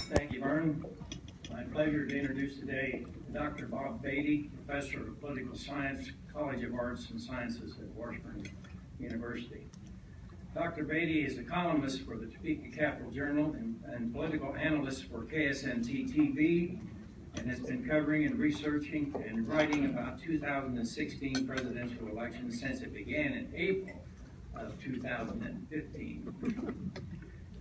Thank you, Vern. My pleasure to introduce today Dr. Bob Beatty, Professor of Political Science, College of Arts and Sciences at Washburn University. Dr. Beatty is a columnist for the Topeka Capital Journal and political analyst for KSNT TV, and has been covering and researching and writing about 2016 presidential elections since it began in April of 2015.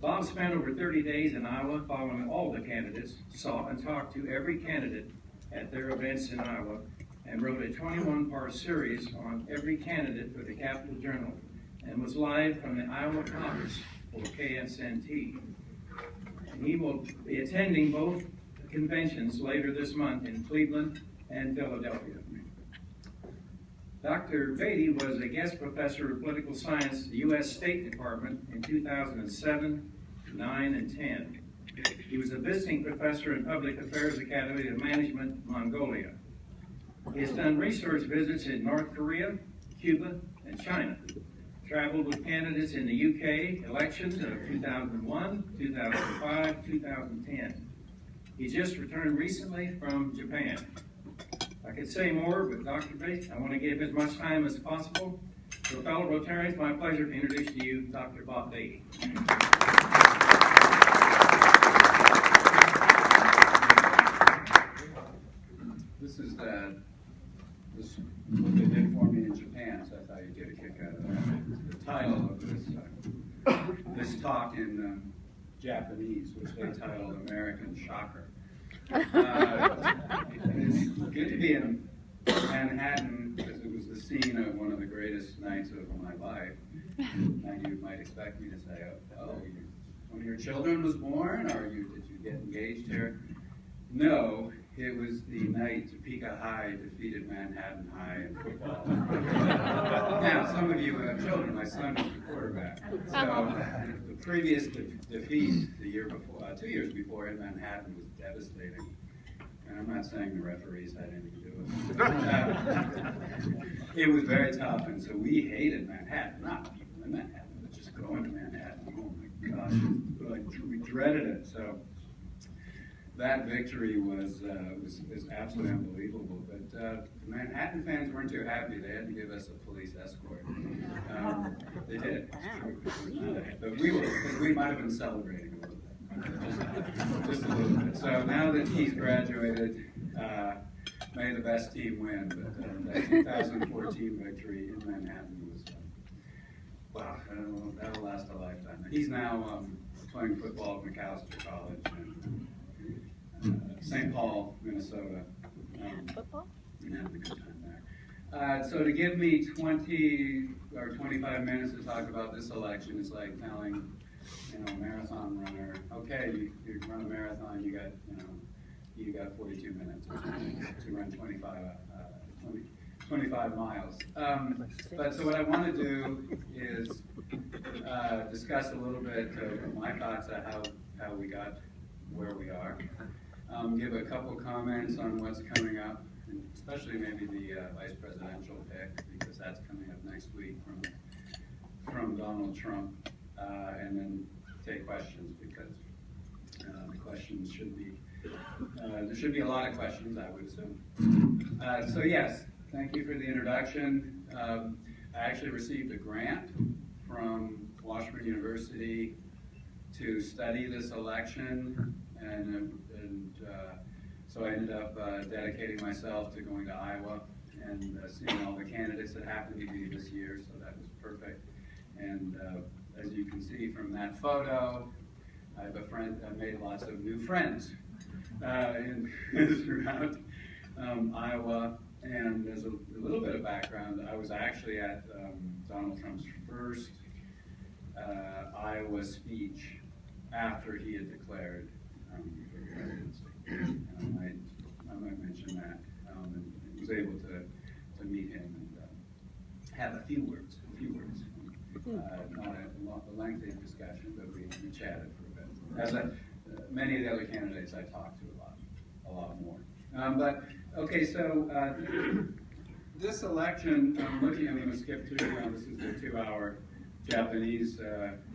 Bob spent over 30 days in Iowa following all the candidates, saw and talked to every candidate at their events in Iowa, and wrote a 21-part series on every candidate for the Capital Journal, and was live from the Iowa caucus for KSNT. And he will be attending both conventions later this month in Cleveland and Philadelphia. Dr. Beatty was a guest professor of political science at the U.S. State Department in 2007, 9, and 10. He was a visiting professor in Public Affairs Academy of Management, Mongolia. He has done research visits in North Korea, Cuba, and China. Traveled with candidates in the UK elections of 2001, 2005, 2010. He just returned recently from Japan. I could say more, but Dr. Beatty, I want to give as much time as possible. So fellow Rotarians, it's my pleasure to introduce to you Dr. Bob Beatty. This is what they did for me in Japan, so I thought you'd get a kick out of that. The title of this talk in Japanese, which they titled American Shocker. It's good to be in Manhattan because it was the scene of one of the greatest nights of my life. Now you might expect me to say, oh, one of your children was born, or did you get engaged here? No, it was the night Topeka High defeated Manhattan High in football. Now, some of you have children. My son was the quarterback. So the previous defeat the year before, 2 years before in Manhattan was devastating. And I'm not saying the referees had anything to do with it. It was very tough, and so we hated Manhattan. Not even in Manhattan, but just going to Manhattan. Oh my gosh, we dreaded it. So that victory was absolutely unbelievable. But the Manhattan fans weren't too happy. They had to give us a police escort. They did. It's true. But we might have been celebrating a little bit. Just a little bit. So now that he's graduated, may the best team win. But that 2014 victory in Manhattan was, wow, that'll last a lifetime. He's now playing football at Macalester College in St. Paul, Minnesota. Football? And having a good time there. So to give me 20 or 25 minutes to talk about this election is like telling a marathon runner, okay, you run a marathon, you got 42 minutes to run 25 miles. But so what I want to do is discuss a little bit of my thoughts on how we got where we are. Give a couple comments on what's coming up, and especially maybe the vice presidential pick, because that's coming up next week from Donald Trump, and then take questions, because the questions should be, there should be a lot of questions, I would assume. So yes, thank you for the introduction. I actually received a grant from Washburn University to study this election, and so I ended up dedicating myself to going to Iowa and seeing all the candidates that happened to be this year, so that was perfect. And as you can see from that photo, I made lots of new friends throughout Iowa. And as a little bit of background, I was actually at Donald Trump's first Iowa speech after he had declared for presidency. I might mention that, and was able to meet him and have a few words. Not a lengthy discussion, but we chatted for a bit. As many of the other candidates I talked to a lot more. But okay, so this election, I'm going to skip through. This is the 2-hour Japanese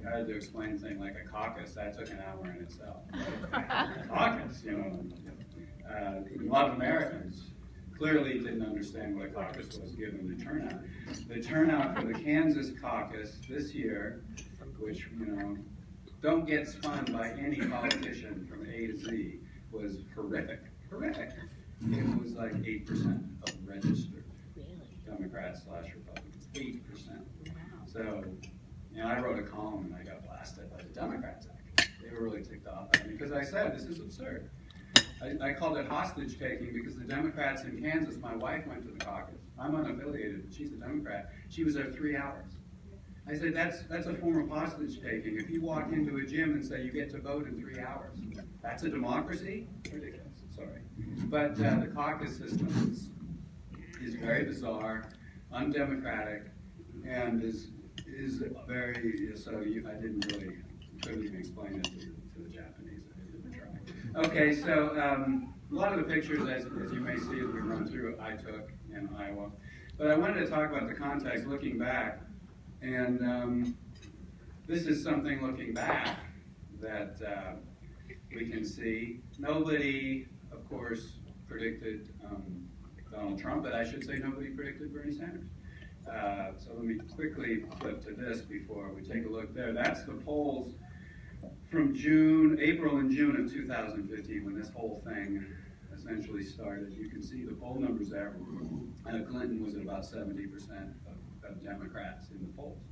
I had to explain things like a caucus. That took an hour in itself. A caucus, you know. A lot of Americans clearly didn't understand what a caucus was given the turnout. The turnout for the Kansas caucus this year, which, you know, don't get spun by any politician from A to Z, was horrific. Horrific. It was like 8% of registered Democrats / Republicans. 8%. So, you know, I wrote a column and I got blasted by the Democrats. They were really ticked off at me because I said, this is absurd. I called it hostage taking because the Democrats in Kansas, my wife went to the caucus. I'm unaffiliated, but she's a Democrat. She was there 3 hours. I said, that's a form of hostage taking. If you walk into a gym and say you get to vote in 3 hours, that's a democracy? Ridiculous, sorry. But the caucus system is very bizarre, undemocratic, and is very, so couldn't even explain it to the Japanese. I didn't try. Okay, so a lot of the pictures, as you may see as we run through, I took in Iowa. But I wanted to talk about the context looking back. And this is something looking back that we can see. Nobody, of course, predicted Donald Trump, but I should say nobody predicted Bernie Sanders. So let me quickly flip to this before we take a look there. That's the polls from April and June of 2015, when this whole thing essentially started. You can see the poll numbers there. Clinton was at about 70% of Democrats in the polls.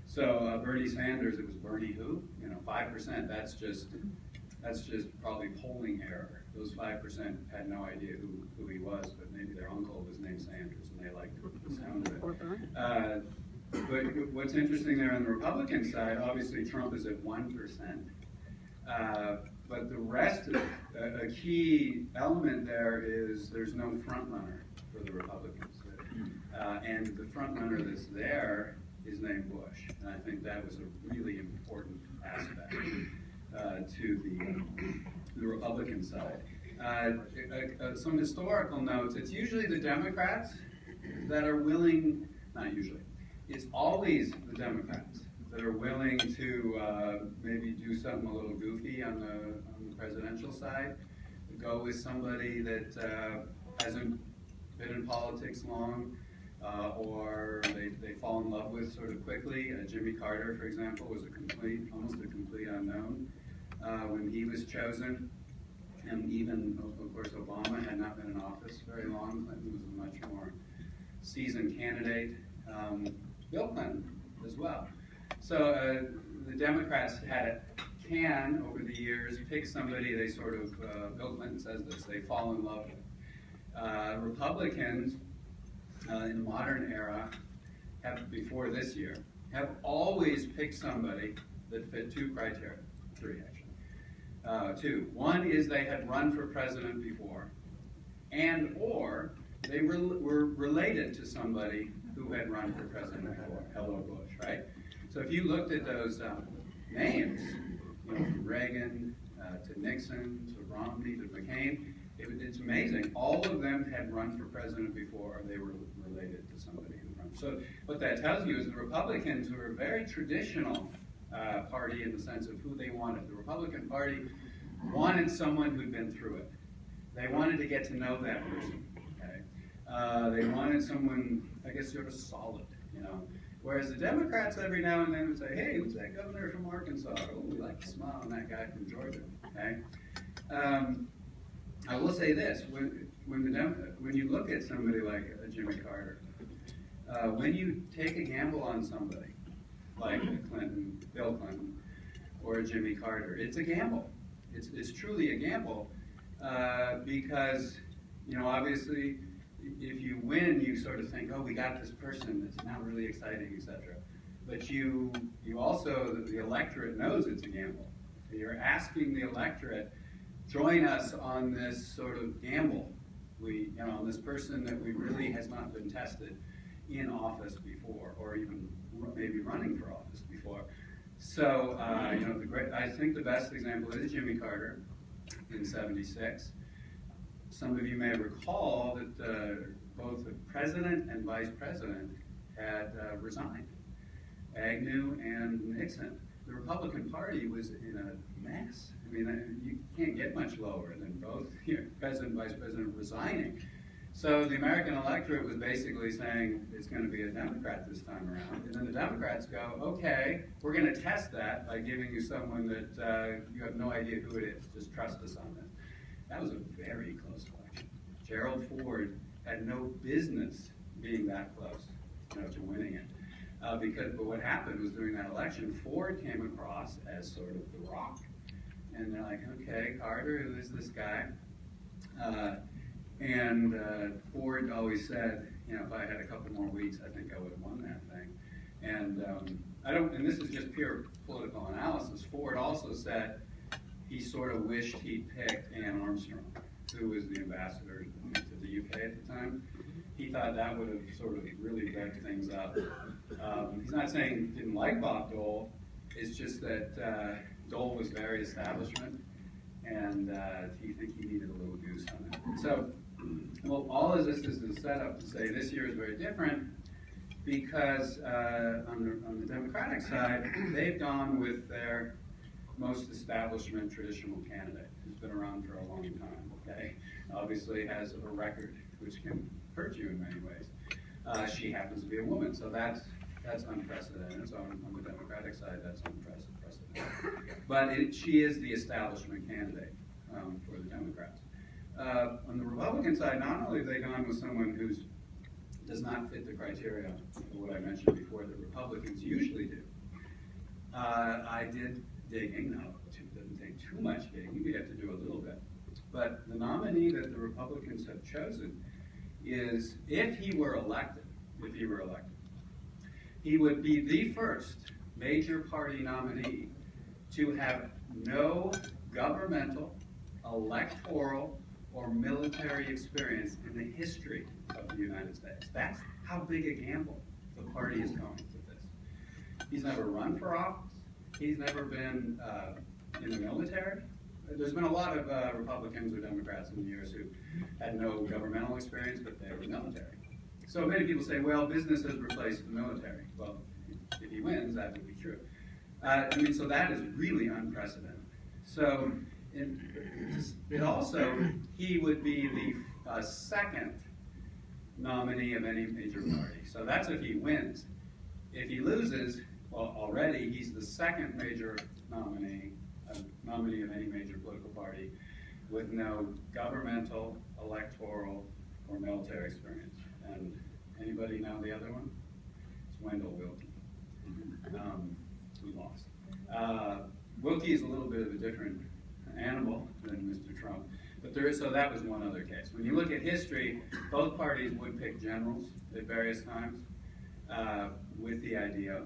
So Bernie Sanders, it was Bernie who? 5%. That's just probably polling error. Those 5% had no idea who he was, but maybe their uncle was named Sanders and they liked the sound of it. But what's interesting there on the Republican side, obviously Trump is at 1%. But the rest of a key element there is there's no front runner for the Republicans. And the front runner that's there is named Bush. And I think that was a really important aspect to the Republican side. Some historical notes, it's usually the Democrats that are willing, not usually, it's always the Democrats that are willing to maybe do something a little goofy on the presidential side, go with somebody that hasn't been in politics long, or they fall in love with sort of quickly. Jimmy Carter, for example, was almost a complete unknown when he was chosen. And even, of course, Obama had not been in office very long. Clinton was a much more seasoned candidate. Bill Clinton as well. So the Democrats can, over the years, pick somebody they sort of, Bill Clinton says this, they fall in love with. Republicans in the modern era, before this year, have always picked somebody that fit 2 criteria, 3 actually. 2. One is they had run for president before, or they were related to somebody who had run for president before. Hello, Bush, right? So if you looked at those names, from Reagan to Nixon to Romney to McCain, it's amazing. All of them had run for president before, or they were related to somebody who ran. So what that tells you is the Republicans, who are a very traditional party in the sense of who they wanted. The Republican Party wanted someone who'd been through it. They wanted to get to know that person. Okay? They wanted someone, I guess, sort of solid, Whereas the Democrats every now and then would say, hey, who's that governor from Arkansas? Oh, we like to smile on that guy from Georgia. Okay? I will say this, when you look at somebody like Jimmy Carter, when you take a gamble on somebody like Bill Clinton, or Jimmy Carter, it's a gamble. It's truly a gamble because, obviously, if you win, you sort of think, oh, we got this person that's now really exciting, etc. But you also, the electorate knows it's a gamble. You're asking the electorate, join us on this sort of gamble. On this person that we really has not been tested in office before, or even maybe running for office before. So, I think the best example is Jimmy Carter in '76. Some of you may recall that both the president and vice president had resigned, Agnew and Nixon. the Republican Party was in a mess. I mean, you can't get much lower than both President and Vice President resigning. So the American electorate was basically saying it's going to be a Democrat this time around. And then the Democrats go, okay, we're going to test that by giving you someone that you have no idea who it is. Just trust us on this. That was a very close election. Gerald Ford had no business being that close, to winning it. But what happened was during that election, Ford came across as sort of the rock. And they're like, okay, Carter, who is this guy? Ford always said, if I had a couple more weeks, I think I would have won that thing. And this is just pure political analysis. Ford also said he sort of wished he'd picked Anne Armstrong, who was the ambassador to the UK at the time. He thought that would have sort of really revved things up. He's not saying he didn't like Bob Dole. It's just that Dole was very establishment, and he think he needed a little goose on it. So, well, all of this is a setup to say this year is very different because on the Democratic side, they've gone with their most establishment traditional candidate who's been around for a long time. Okay, obviously has a record which can hurt you in many ways. She happens to be a woman, so that's unprecedented. So on the Democratic side, that's unprecedented. But she is the establishment candidate for the Democrats. On the Republican side, not only have they gone with someone who does not fit the criteria of what I mentioned before that Republicans usually do. I did digging. Now, it doesn't take too much digging. We have to do a little bit. But the nominee that the Republicans have chosen is, if he were elected, he would be the first major party nominee to have no governmental, electoral, or military experience in the history of the United States. That's how big a gamble the party is going with this. He's never run for office. He's never been in the military. There's been a lot of Republicans or Democrats in the years who had no governmental experience, but they were military. So many people say, well, business has replaced the military. Well, if he wins, that would be true. So that is really unprecedented. So it also, he would be the second nominee of any major party. So that's if he wins. If he loses, well, already he's the second major nominee of any major political party with no governmental, electoral, or military experience. And anybody know the other one? It's Wendell Willkie. We lost. Willkie is a little bit of a different animal than Mr. Trump. But so that was one other case. When you look at history, both parties would pick generals at various times with the idea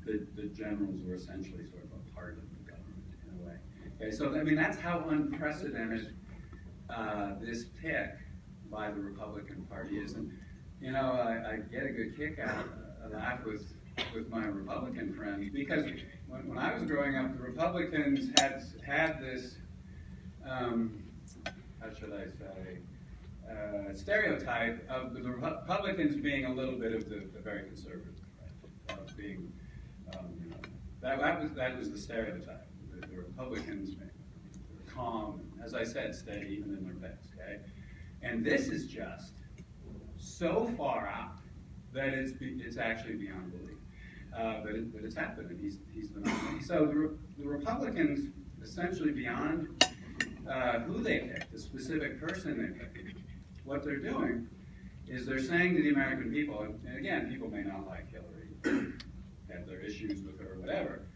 that the generals were essentially sort of a part of the government in a way. Okay, so that's how unprecedented this pick by the Republican Party is. And I get a good kick out of that with my Republican friends, because when I was growing up, the Republicans had this, how should I say, stereotype of the Republicans being a little bit of the very conservative, right? Of being, that was the stereotype. The Republicans were calm, as I said, steady even in their picks. Okay, and this is just so far out that it's actually beyond belief. But it's happened, and he's the nominee. So the Republicans, essentially beyond who they pick, the specific person they pick, what they're doing is they're saying to the American people, and again, people may not like Hillary, have their issues with her or whatever,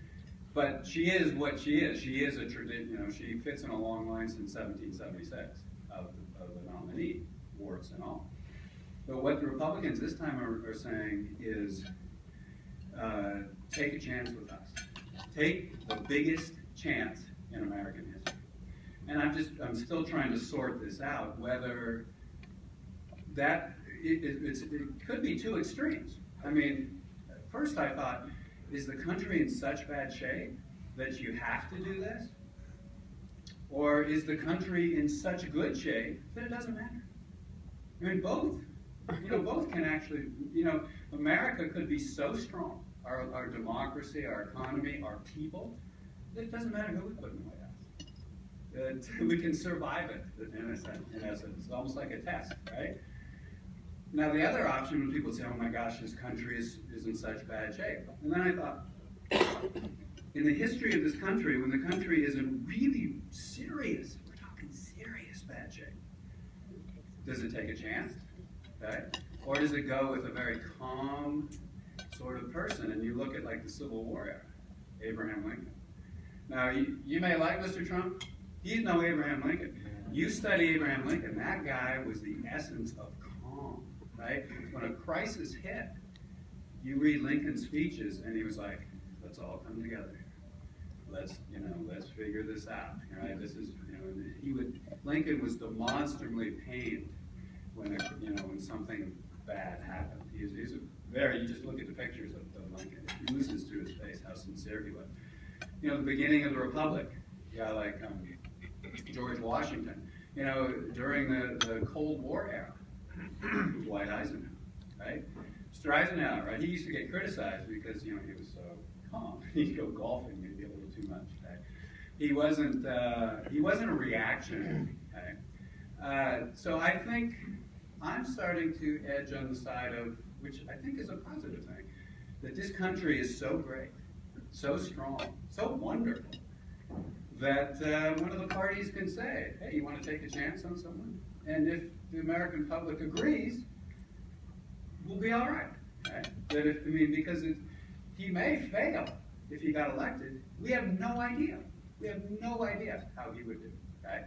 but she is what she is. She is a tradition, she fits in a long line since 1776 of the nominee, warts and all. But what the Republicans this time are saying is, take a chance with us. Take the biggest chance in American history. And I'm still trying to sort this out, whether that, it could be two extremes. First I thought, is the country in such bad shape that you have to do this? Or is the country in such good shape that it doesn't matter? Both. Both can actually, America could be so strong our democracy, our economy, our people. It doesn't matter who we put in the White House. We can survive it, in essence. It's almost like a test, right? Now, the other option when people say, oh my gosh, this country is in such bad shape. And then I thought, in the history of this country, when the country is in really serious, we're talking serious bad shape, does it take a chance? Okay? Or does it go with a very calm sort of person? And you look at like the Civil War era, Abraham Lincoln. Now, you may like Mr. Trump. He's no Abraham Lincoln. You study Abraham Lincoln, that guy was the essence of calm, right? When a crisis hit, you read Lincoln's speeches, and he was like, let's all come together. Let's figure this out, right? This is, Lincoln was demonstrably pained when something bad happened. He's a very, you just look at the pictures of Lincoln, it oozes through his face how sincere he was. The beginning of the Republic, like George Washington, during the Cold War era, Dwight Eisenhower, right? Mr. Eisenhower, right? He used to get criticized because, he was so calm. He'd go golfing maybe a little too much, right? He wasn't a reactionary, okay? So I think I'm starting to edge on the side of, which I think is a positive thing, that this country is so great, so strong, so wonderful, that one of the parties can say, hey, you want to take a chance on someone? And if the American public agrees, we'll be all right. Right? That because he may fail if he got elected. We have no idea. We have no idea how he would do. Right?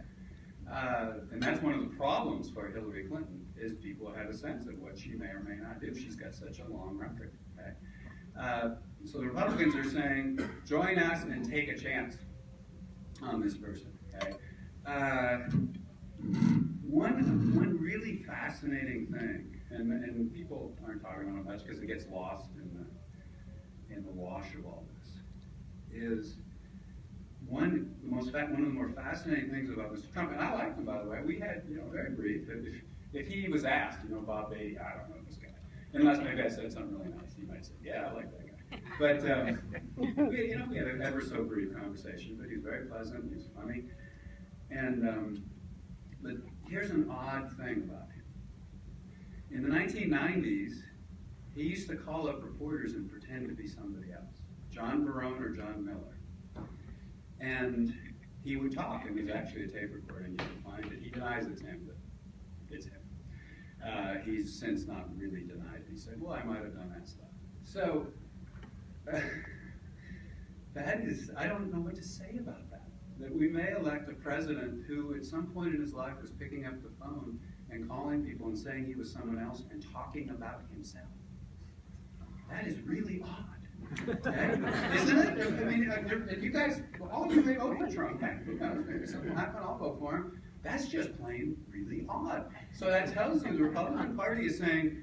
And that's one of the problems for Hillary Clinton, is people have a sense of what she may or may not do. She's got such a long record. Okay? So the Republicans are saying, join us and take a chance on this person. Okay? One really fascinating thing, and people aren't talking about it much because it gets lost in the wash of all this, is one of the more fascinating things about Mr. Trump, and I like him, by the way. We had, very brief. If he was asked, Bob Beatty, I don't know this guy, unless maybe I said something really nice, he might say, yeah, I like that guy. But we had an ever so brief conversation, but he's very pleasant, he's funny, and but here's an odd thing about him. In the 1990s, he used to call up reporters and pretend to be somebody else, John Barone or John Miller. And he would talk, and there's actually a tape recording, you can find it. He denies it's him, but it's him. He's since not really denied it. He said, well, I might have done that stuff. So, that is, I don't know what to say about that. That we may elect a president who at some point in his life was picking up the phone and calling people and saying he was someone else and talking about himself. That is really odd. Okay? Isn't it? I mean, you guys, all of you may vote for Trump. Who knows? Maybe something will happen, I'll vote for him. That's just plain really odd. So that tells you the Republican Party is saying,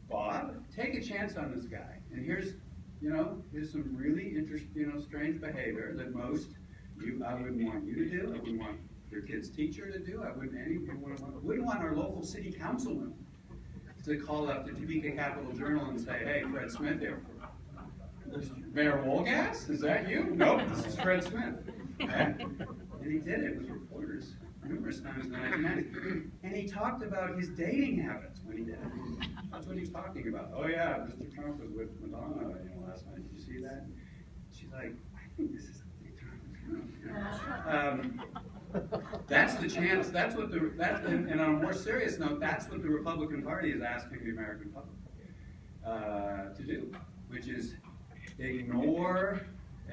Bob, take a chance on this guy. And here's some really interesting, strange behavior that I wouldn't want you to do. I wouldn't want your kid's teacher to do. I wouldn't want our local city councilman to call up the Topeka Capital Journal and say, hey, Fred Smith here. Mayor Wolgass, is that you? Nope, this is Fred Smith. Okay? And he did it with reporters numerous times in the 1990s. And he talked about his dating habits when he did it. That's what he was talking about. Oh yeah, Mr. Trump was with Madonna, last night. Did you see that? She's like, I think this is that's the chance. That's what and on a more serious note, that's what the Republican Party is asking the American public to do, which is ignore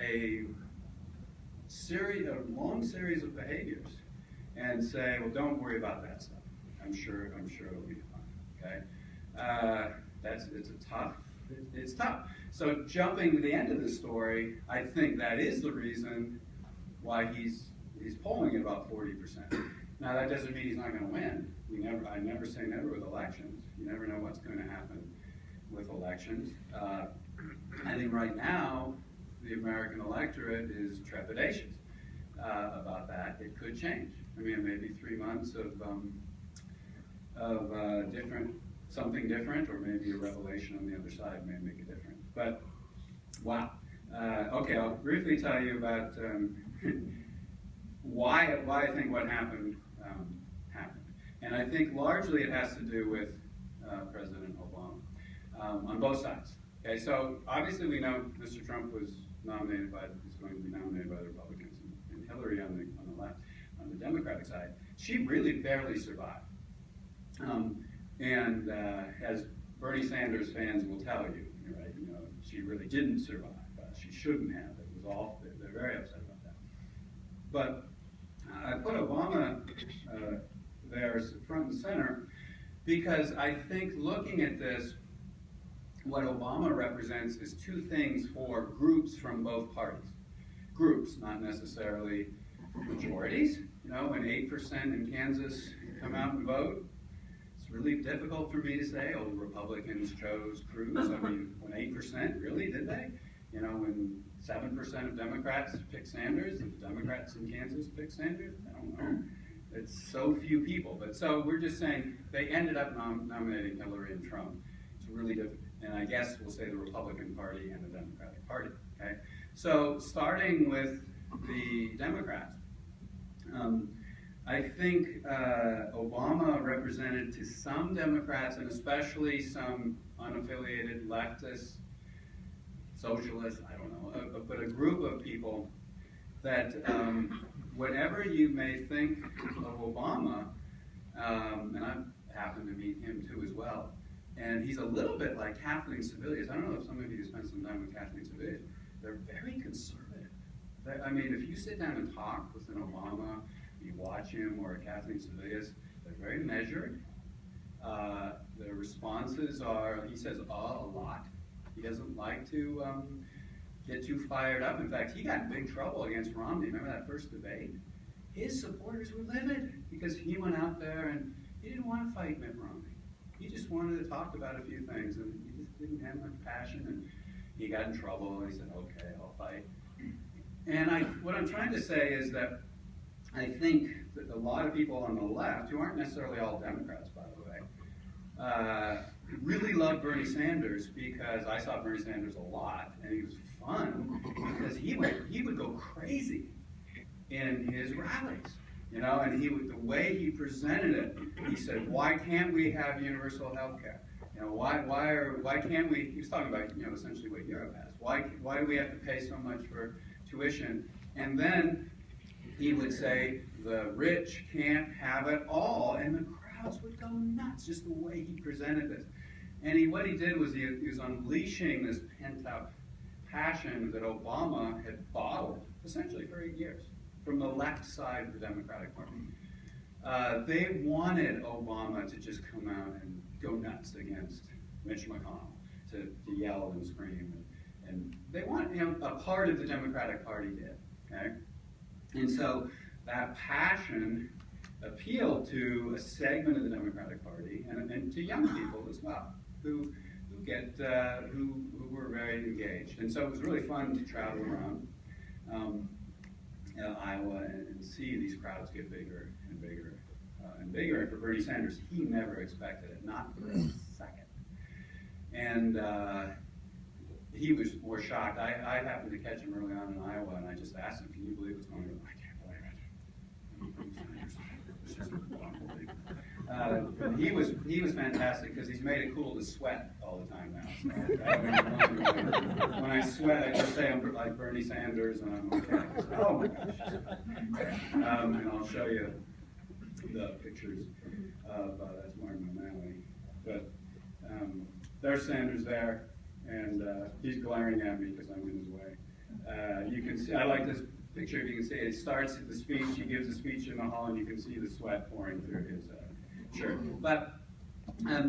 a long series of behaviors and say, well, don't worry about that stuff. I'm sure it'll be fine. Okay, it's tough. So jumping to the end of the story, I think that is the reason why he's polling at about 40%. Now that doesn't mean he's not going to win. I never say never with elections. You never know what's going to happen with elections. I think right now the American electorate is trepidatious about that. It could change. I mean, maybe 3 months of something different, or maybe a revelation on the other side may make a difference. But Wow. Okay, I'll briefly tell you about why I think what happened happened. And I think largely it has to do with President Obama on both sides. Okay, so obviously we know Mr. Trump was nominated is going to be nominated by the Republicans, and Hillary on the left, on the Democratic side, she really barely survived. And as Bernie Sanders fans will tell you, right, she really didn't survive. She shouldn't have. It was all, they're very upset about that. But I put Obama there front and center because I think looking at this, what Obama represents is two things for groups from both parties. Groups, not necessarily majorities. When 8% in Kansas come out and vote, it's really difficult for me to say, oh, the Republicans chose Cruz. I mean, when 8%, really, did they? When 7% of Democrats pick Sanders, and the Democrats in Kansas pick Sanders, I don't know. It's so few people. But so we're just saying they ended up nominating Hillary and Trump. It's really difficult. And I guess we'll say the Republican Party and the Democratic Party. Okay. So starting with the Democrats, I think Obama represented to some Democrats, and especially some unaffiliated leftists, socialists, I don't know, but a group of people that whatever you may think of Obama, and I happen to meet him too as well, and he's a little bit like Kathleen Sebelius. I don't know if some of you spent some time with Kathleen Sebelius. They're very conservative. I mean, if you sit down and talk with an Obama, you watch him or a Kathleen Sebelius, they're very measured. Their responses are, he says a lot. He doesn't like to get too fired up. In fact, he got in big trouble against Romney. Remember that first debate? His supporters were livid because he went out there and he didn't want to fight Mitt Romney. He just wanted to talk about a few things, and he just didn't have much passion, and he got in trouble, and he said, okay, I'll fight. And what I'm trying to say is that I think that a lot of people on the left, who aren't necessarily all Democrats, by the way, really love Bernie Sanders because I saw Bernie Sanders a lot, and he was fun because he would go crazy in his rallies, and the way he presented it, he said, why can't we have universal health care? Why can't we, he was talking about, essentially what Europe has. Why do we have to pay so much for tuition? And then he would say, the rich can't have it all, and the crowds would go nuts, just the way he presented this. And what he did was he was unleashing this pent-up passion that Obama had bottled, essentially for 8 years, from the left side of the Democratic Party. They wanted Obama to just come out and go nuts against Mitch McConnell, to yell and scream. And they want, a part of the Democratic Party did, okay? And so that passion appealed to a segment of the Democratic Party and to young people as well, who were very engaged. And so it was really fun to travel around Iowa and see these crowds get bigger and bigger and bigger. And for Bernie Sanders, he never expected it, not for a second. And he was more shocked. I happened to catch him early on in Iowa, and I just asked him, "Can you believe what's going on?" I can't believe it. He was fantastic because he's made it cool to sweat all the time now. So when I sweat, I just say I'm like Bernie Sanders and I'm okay. Oh my gosh. And I'll show you the pictures of that's Martin O'Malley. But there's Sanders there, and he's glaring at me because I'm in his way. You can see, I like this picture, if you can see it. It starts the speech, he gives a speech in the hall, and you can see the sweat pouring through his shirt. But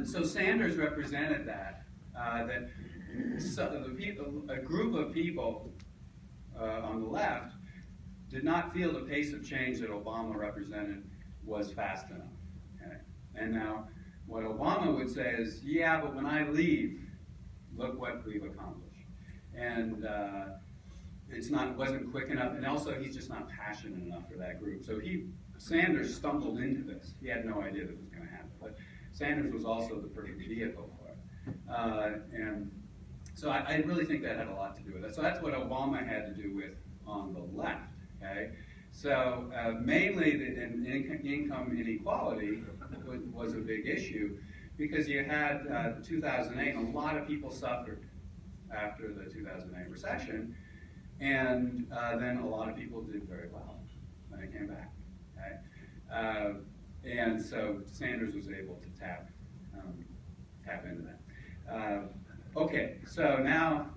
so Sanders represented that a group of people on the left did not feel the pace of change that Obama represented was fast enough. Okay? And now, what Obama would say is, yeah, but when I leave, look what we've accomplished. And it wasn't quick enough, and also he's just not passionate enough for that group. So Sanders stumbled into this. He had no idea that was going to happen. But Sanders was also the perfect vehicle for it. And So I really think that had a lot to do with it. So that's what Obama had to do with on the left, okay? So mainly the income inequality was a big issue because you had 2008, a lot of people suffered after the 2008 recession, and then a lot of people did very well when they came back, okay? And so Sanders was able to tap into that. Okay, so now,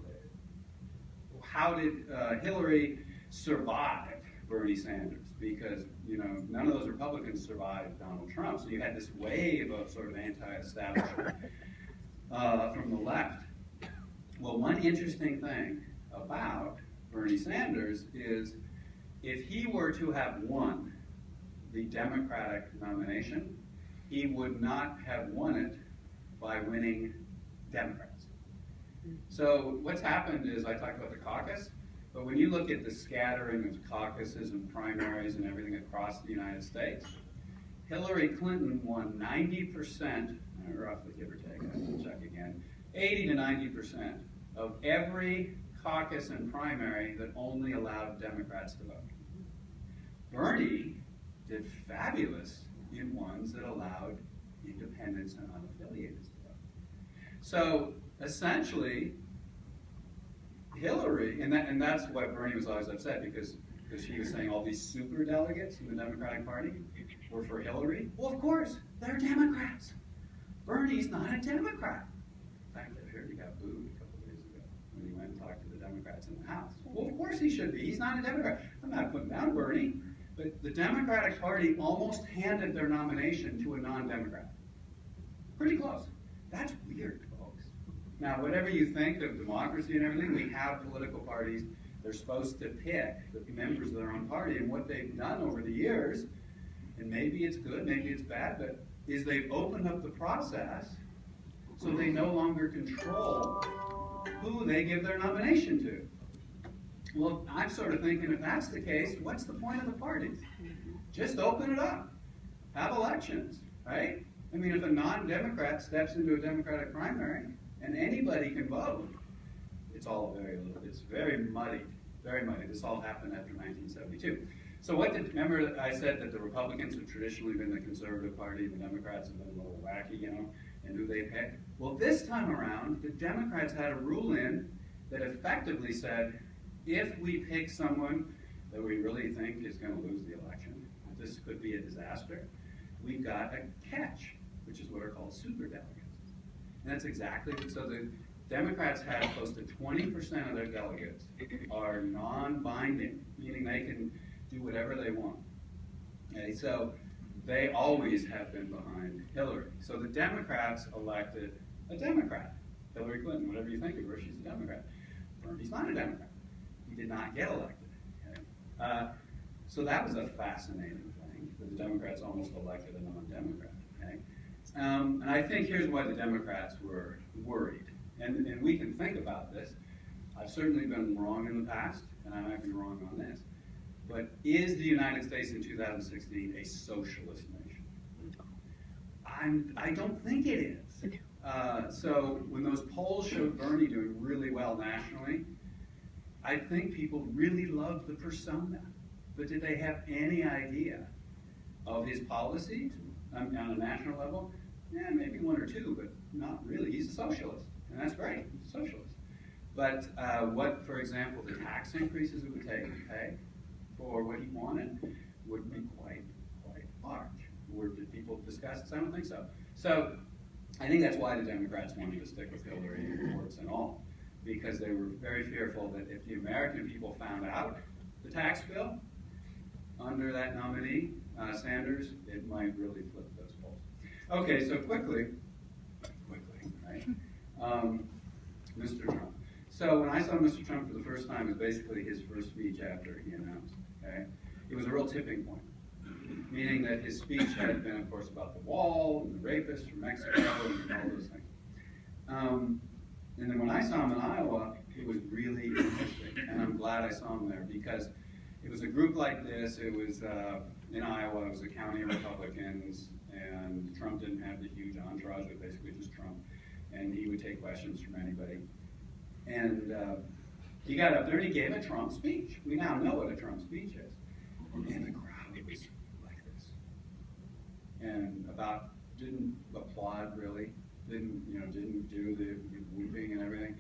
how did Hillary survive Bernie Sanders? Because, you know, none of those Republicans survived Donald Trump, so you had this wave of sort of anti-establishment from the left. Well, one interesting thing about Bernie Sanders is if he were to have won the Democratic nomination, he would not have won it by winning Democrats. So what's happened is, I talked about the caucus, but when you look at the scattering of caucuses and primaries and everything across the United States, Hillary Clinton won 90%, roughly give or take, I will check again, 80 to 90% of every caucus and primary that only allowed Democrats to vote. Bernie did fabulous in ones that allowed independents and unaffiliated to vote. So essentially, Hillary, and that's why Bernie was always upset, because she was saying all these super delegates in the Democratic Party were for Hillary. Well, of course, they're Democrats. Bernie's not a Democrat. In fact, I heard he got booed a couple of days ago when he went and talked to the Democrats in the House. Well, of course he should be. He's not a Democrat. I'm not putting down Bernie, but the Democratic Party almost handed their nomination to a non-Democrat. Pretty close. That's weird, folks. Now, whatever you think of democracy and everything, we have political parties. They're supposed to pick the members of their own party, and what they've done over the years, and maybe it's good, maybe it's bad, but is they've opened up the process so they no longer control who they give their nomination to. Well, I'm sort of thinking, if that's the case, what's the point of the parties? Just open it up. Have elections, right? I mean, if a non-Democrat steps into a Democratic primary and anybody can vote, it's very muddy, very muddy. This all happened after 1972. So remember I said that the Republicans have traditionally been the conservative party, the Democrats have been a little wacky, you know, and who they pick? Well, this time around, the Democrats had a rule in that effectively said, if we pick someone that we really think is going to lose the election, this could be a disaster, we've got a catch, which is what are called superdelegates. And that's exactly, so the Democrats have close to 20% of their delegates are non-binding, meaning they can do whatever they want. Okay, so they always have been behind Hillary. So the Democrats elected a Democrat, Hillary Clinton, whatever you think of her, she's a Democrat. Bernie's not a Democrat. He did not get elected. Okay? So that was a fascinating thing, that the Democrats almost elected a non-Democrat. Okay? And I think here's why the Democrats were worried. And we can think about this. I've certainly been wrong in the past, and I might be wrong on this. But is the United States in 2016 a socialist nation? I don't think it is. So when those polls showed Bernie doing really well nationally, I think people really loved the persona. But did they have any idea of his policies on a national level? Yeah, maybe one or two, but not really. He's a socialist, and that's great. He's a socialist. But what, for example, the tax increases it would take to pay for what he wanted would be quite large. Did people discuss this? I don't think so. So I think that's why the Democrats wanted to stick with Hillary in courts and all, because they were very fearful that if the American people found out the tax bill under that nominee, Sanders, it might really flip those polls. Okay, so quickly, right? Mr. Trump. So when I saw Mr. Trump for the first time, it was basically his first speech after he announced. Okay, it was a real tipping point, meaning that his speech had been, of course, about the wall and the rapists from Mexico and all those things. And then when I saw him in Iowa, it was really interesting, and I'm glad I saw him there because it was a group like this. It was in Iowa. It was a county of Republicans, and Trump didn't have the huge entourage. It was basically just Trump, and he would take questions from anybody. And he got up there and he gave a Trump speech. We now know what a Trump speech is. And the crowd was like this. And didn't applaud really, didn't do the whooping and everything.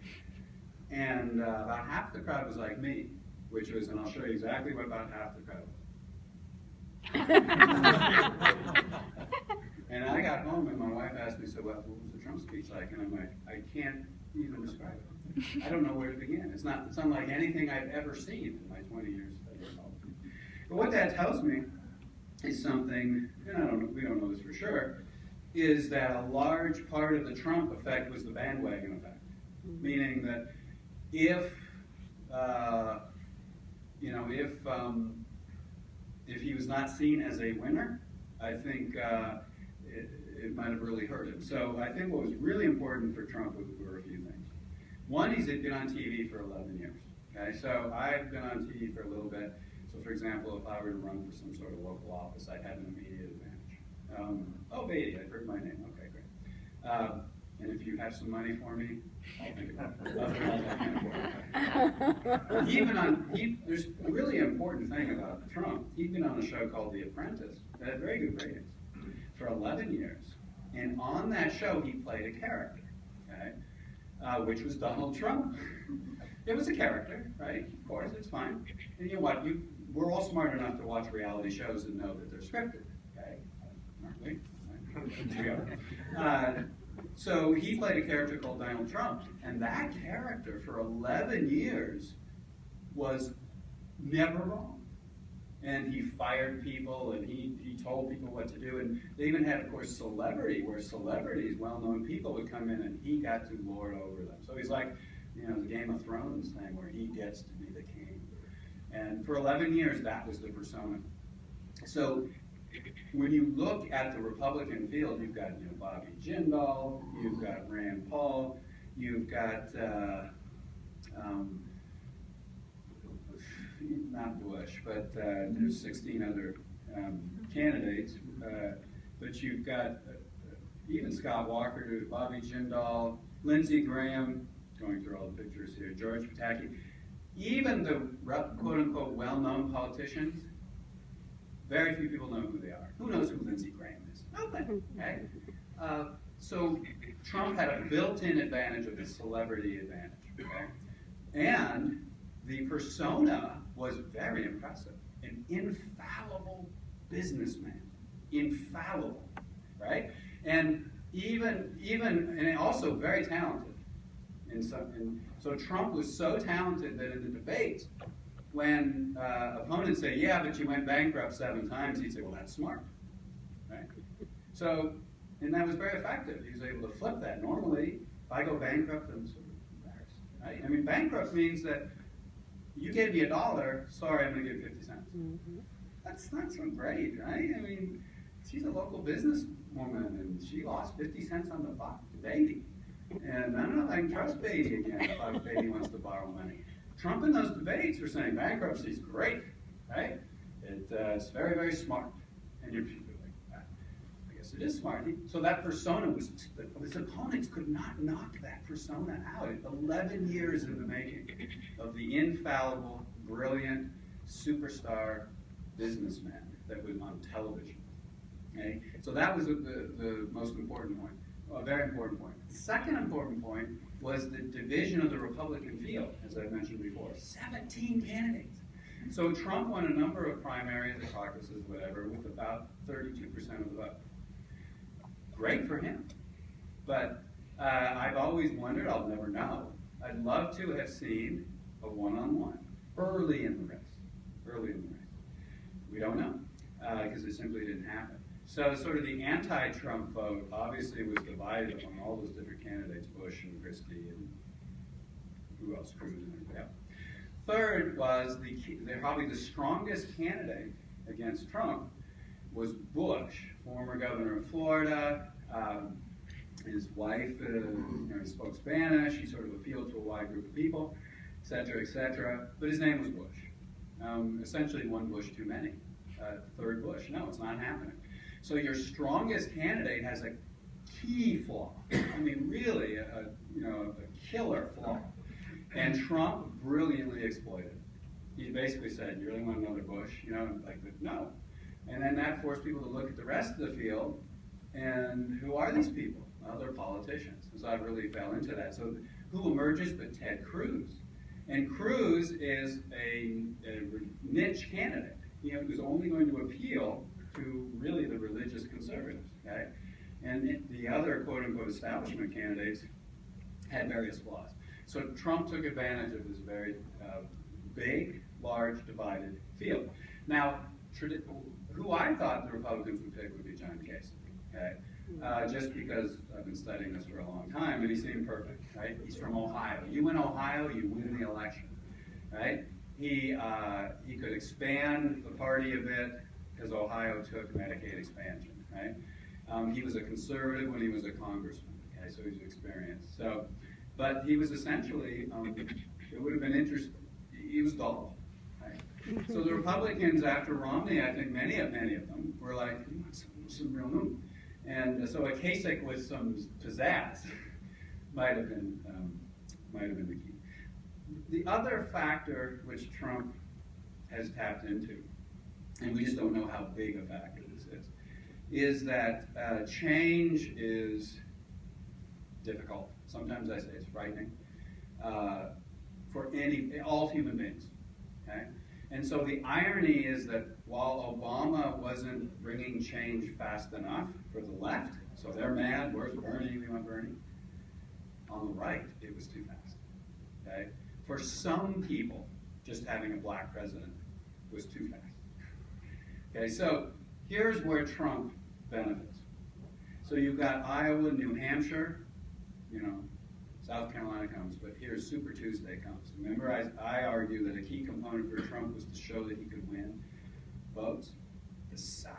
And about half the crowd was like me, which was, and I'll show you exactly what about half the crowd was. And I got home and my wife asked me, so what was the Trump speech like? And I'm like, I can't even describe it. I don't know where to begin. It's unlike anything I've ever seen in my 20 years of politics. But what that tells me is something, and we don't know this for sure, is that a large part of the Trump effect was the bandwagon effect. Meaning that if he was not seen as a winner, I think it might have really hurt him. So I think what was really important for Trump were a few things. One, he's been on TV for 11 years. Okay, so I've been on TV for a little bit. So for example, if I were to run for some sort of local office, I'd have an immediate advantage. Oh, Beatty, I've heard my name. Okay, great. And if you have some money for me, I'll think about it. Otherwise, I can't afford it. There's a really important thing about Trump. He'd been on a show called The Apprentice that had very good ratings for 11 years. And on that show, he played a character, okay, which was Donald Trump. It was a character, right? Of course, it's fine. And you know what? We're all smart enough to watch reality shows and know that they're scripted, okay? Aren't we? We are. So he played a character called Donald Trump, and that character for 11 years was never wrong. And he fired people, and he told people what to do, and they even had, of course, celebrity, where celebrities, well-known people would come in, and he got to lord over them. So he's like, the Game of Thrones thing, where he gets to be the king. And for 11 years, that was the persona. So when you look at the Republican field, you've got Bobby Jindal, you've got Rand Paul, you've got not Bush, but there's 16 other candidates. But you've got even Scott Walker, Bobby Jindal, Lindsey Graham, going through all the pictures here, George Pataki, even the quote-unquote well-known politicians. Very few people know who they are. Who knows who Lindsey Graham is? Nobody. Okay? So Trump had a built-in advantage of the celebrity advantage. Okay? And the persona was very impressive. An infallible businessman. Infallible. Right? And and also very talented. And so Trump was so talented that in the debates, when opponents say, yeah, but you went bankrupt 7 times, he'd say, well, that's smart, right? So, and that was very effective. He was able to flip that. Normally, if I go bankrupt, I'm sort of embarrassed, right? I mean, bankrupt means that you gave me $1, sorry, I'm going to give 50 cents. Mm-hmm. That's not so great, right? I mean, she's a local businesswoman, and she lost 50 cents on the buck to Beatty. And I don't know if I can trust Beatty again if Beatty wants to borrow money. Trump in those debates were saying bankruptcy is great, right? It's very, very smart. And you're like, I guess it is smart. So that persona his opponents could not knock that persona out. 11 years in the making of the infallible, brilliant, superstar businessman that was on television. Okay? So that was the most important point, a very important point. The second important point was the division of the Republican field, as I mentioned before. 17 candidates. So Trump won a number of primaries or caucuses, whatever, with about 32% of the vote. Great for him. But I've always wondered, I'll never know, I'd love to have seen a one-on-one early in the race. Early in the race. We don't know, because it simply didn't happen. So sort of the anti-Trump vote obviously was divided among all those different candidates, Bush and Christie and who else, Cruz and everybody else. Third was probably the strongest candidate against Trump was Bush, former governor of Florida. His wife spoke Spanish. He sort of appealed to a wide group of people, et cetera, et cetera. But his name was Bush. Essentially one Bush too many. Third Bush. No, it's not happening. So your strongest candidate has a key flaw. I mean, really, a killer flaw. And Trump brilliantly exploited it. He basically said, you really want another Bush? You know, like, no. And then that forced people to look at the rest of the field, and who are these people? Well, they're politicians. And so I really fell into that. So who emerges but Ted Cruz? And Cruz is a niche candidate. He was only going to appeal to really the religious conservatives, okay? And the other quote-unquote establishment candidates had various flaws. So Trump took advantage of this very big, large, divided field. Now, who I thought the Republicans would pick would be John Casey, okay? Just because I've been studying this for a long time, and he seemed perfect, right? He's from Ohio. You win Ohio, you win the election, right? He could expand the party a bit because Ohio took Medicaid expansion, right? He was a conservative when he was a congressman, okay? So he's experienced. So, but he was essentially, it would have been interesting. He was dull, right? So the Republicans after Romney, I think many of them were like, we want some real move. And so a Kasich with some pizzazz might have been the key. The other factor which Trump has tapped into, and we just don't know how big a factor this is that change is difficult. Sometimes I say it's frightening for all human beings. Okay? And so the irony is that while Obama wasn't bringing change fast enough for the left, so they're mad, where's Bernie, we want Bernie? On the right, it was too fast. Okay? For some people, just having a black president was too fast. Okay, so here's where Trump benefits. So you've got Iowa, New Hampshire, you know, South Carolina comes, but here's Super Tuesday comes. Remember, I argue that a key component for Trump was to show that he could win votes. The South.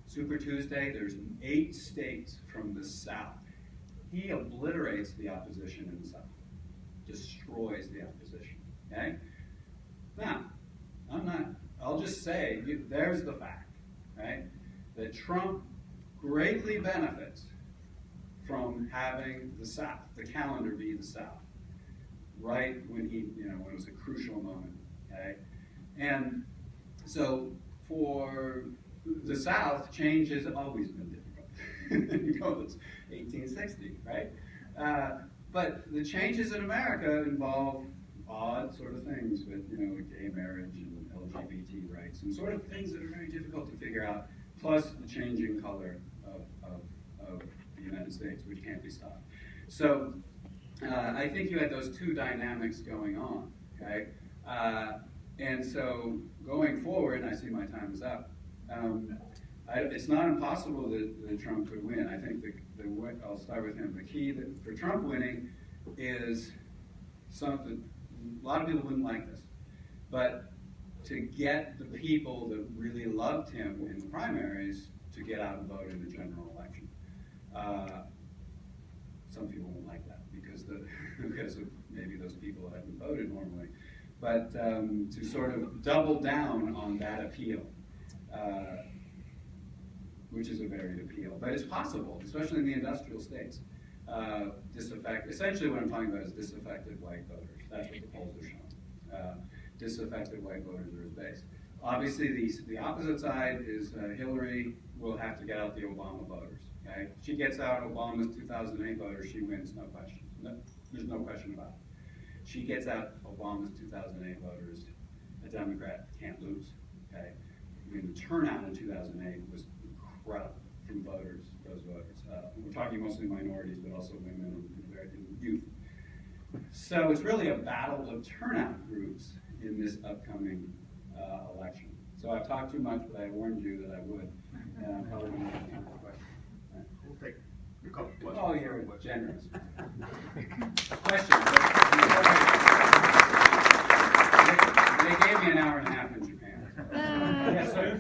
Super Tuesday, there's 8 states from the South. He obliterates the opposition in the South. Destroys the opposition, okay? Now, I'll just say, there's the fact, right? That Trump greatly benefits from having the South, the calendar be the South, right when when it was a crucial moment, okay? And so for the South, change has always been difficult. It's 1860, right? But the changes in America involve odd sort of things with, gay marriage and LGBT rights and sort of things that are very difficult to figure out, plus the changing color of the United States, which can't be stopped. So I think you had those two dynamics going on, okay? And so going forward, and I see my time is up, it's not impossible that Trump could win. I think I'll start with him. The key for Trump winning is something, a lot of people wouldn't like this, but to get the people that really loved him in the primaries to get out and vote in the general election. Some people won't like that because of maybe those people haven't voted normally. But to sort of double down on that appeal, which is a varied appeal, but it's possible, especially in the industrial states. Essentially what I'm talking about is disaffected white voters. That's what the polls are showing. Disaffected white voters are his base. Obviously, the opposite side is Hillary will have to get out the Obama voters. Okay? She gets out Obama's 2008 voters, she wins, no question. There's no question about it. She gets out Obama's 2008 voters, a Democrat can't lose. Okay? I mean, the turnout in 2008 was incredible from voters, those voters. We're talking mostly minorities, but also women and youth. So it's really a battle of turnout groups in this upcoming election. So I've talked too much, but I warned you that I would. And I'm probably going to have time for questions. Right. We'll take a couple questions. Oh, you're generous. Questions? They gave me an hour and a half in Japan. Yes, sir.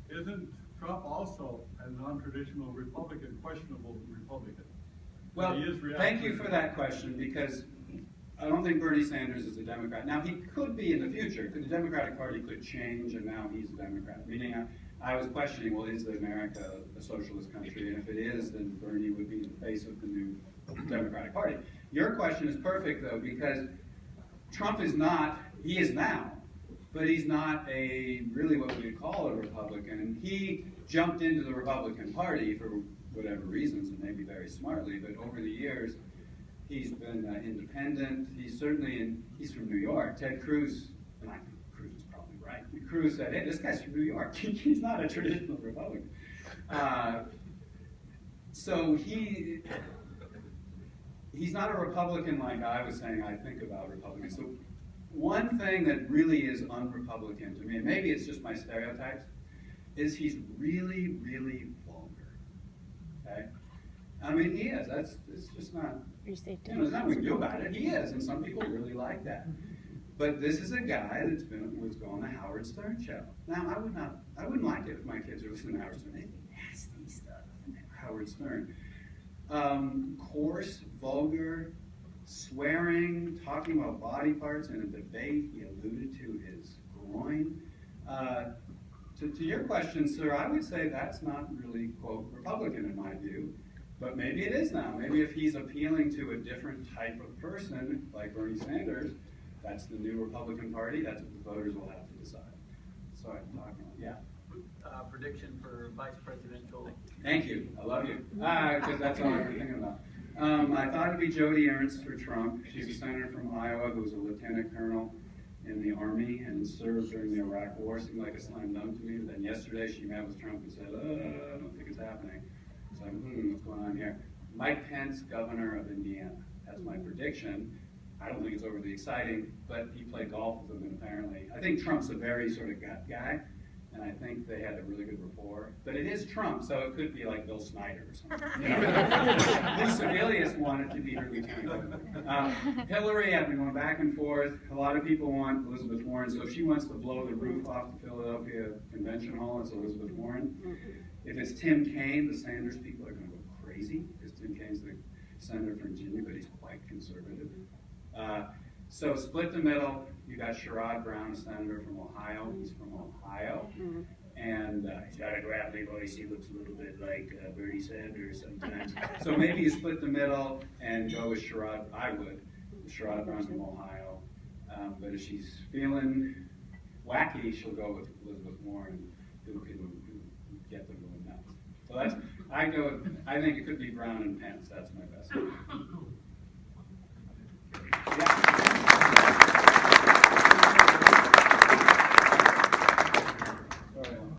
Isn't Trump also a non-traditional Republican, questionable Republican? Well, thank you for that question, because I don't think Bernie Sanders is a Democrat. Now, he could be in the future. The Democratic Party could change, and now he's a Democrat. Meaning, I was questioning, well, is America a socialist country? And if it is, then Bernie would be the face of the new Democratic Party. Your question is perfect, though, because Trump is not, he is now, but he's not really what we would call a Republican. He jumped into the Republican Party for whatever reasons, and maybe very smartly, but over the years, he's been independent. He's from New York. Ted Cruz, and I think Cruz is probably right. Cruz said, hey, this guy's from New York. He's not a traditional Republican. So he's not a Republican like I was saying I think about Republicans. So one thing that really is un-Republican to me, and maybe it's just my stereotypes, is he's really, really vulgar. Okay? I mean, he is. It's just not, there's nothing we can do about it. He is, and some people really like that. But this is a guy was going to Howard Stern show. Now, I wouldn't like it if my kids were listening to Howard Stern. They think nasty stuff. Howard Stern. Coarse, vulgar, swearing, talking about body parts in a debate. He alluded to his groin. To your question, sir, I would say that's not really, quote, Republican in my view. But maybe it is now. Maybe if he's appealing to a different type of person, like Bernie Sanders, that's the new Republican Party. That's what the voters will have to decide. Sorry, I'm talking about, yeah. Prediction for vice presidential. Thank you. I love you. Because that's all I'm thinking about. I thought it'd be Joni Ernst for Trump. She's a senator from Iowa who was a lieutenant colonel in the Army and served during the Iraq War. Seemed like a slam dunk to me. But then yesterday she met with Trump and said, I don't think it's happening. So what's going on here? Mike Pence, governor of Indiana. That's my prediction. I don't think it's overly exciting, but he played golf with him, and apparently, I think Trump's a very sort of gut guy, and I think they had a really good rapport. But it is Trump, so it could be like Bill Snyder or something. You know? Lou Sebelius wanted to be her lieutenant. Hillary, I've been going back and forth. A lot of people want Elizabeth Warren, so if she wants to blow the roof off the Philadelphia Convention Hall, it's Elizabeth Warren. If it's Tim Kaine, the Sanders people are going to go crazy, because Tim Kaine's the senator from Virginia, but he's quite conservative. So split the middle. You got Sherrod Brown, a senator from Ohio. He's from Ohio. And he's got a gravelly voice. He looks a little bit like Bernie Sanders sometimes. So maybe you split the middle and go with Sherrod. I would. Sherrod Brown from Ohio. But if she's feeling wacky, she'll go with Elizabeth Warren, who can get them going nuts. So I think it could be Brown and Pence. That's my best. Yeah.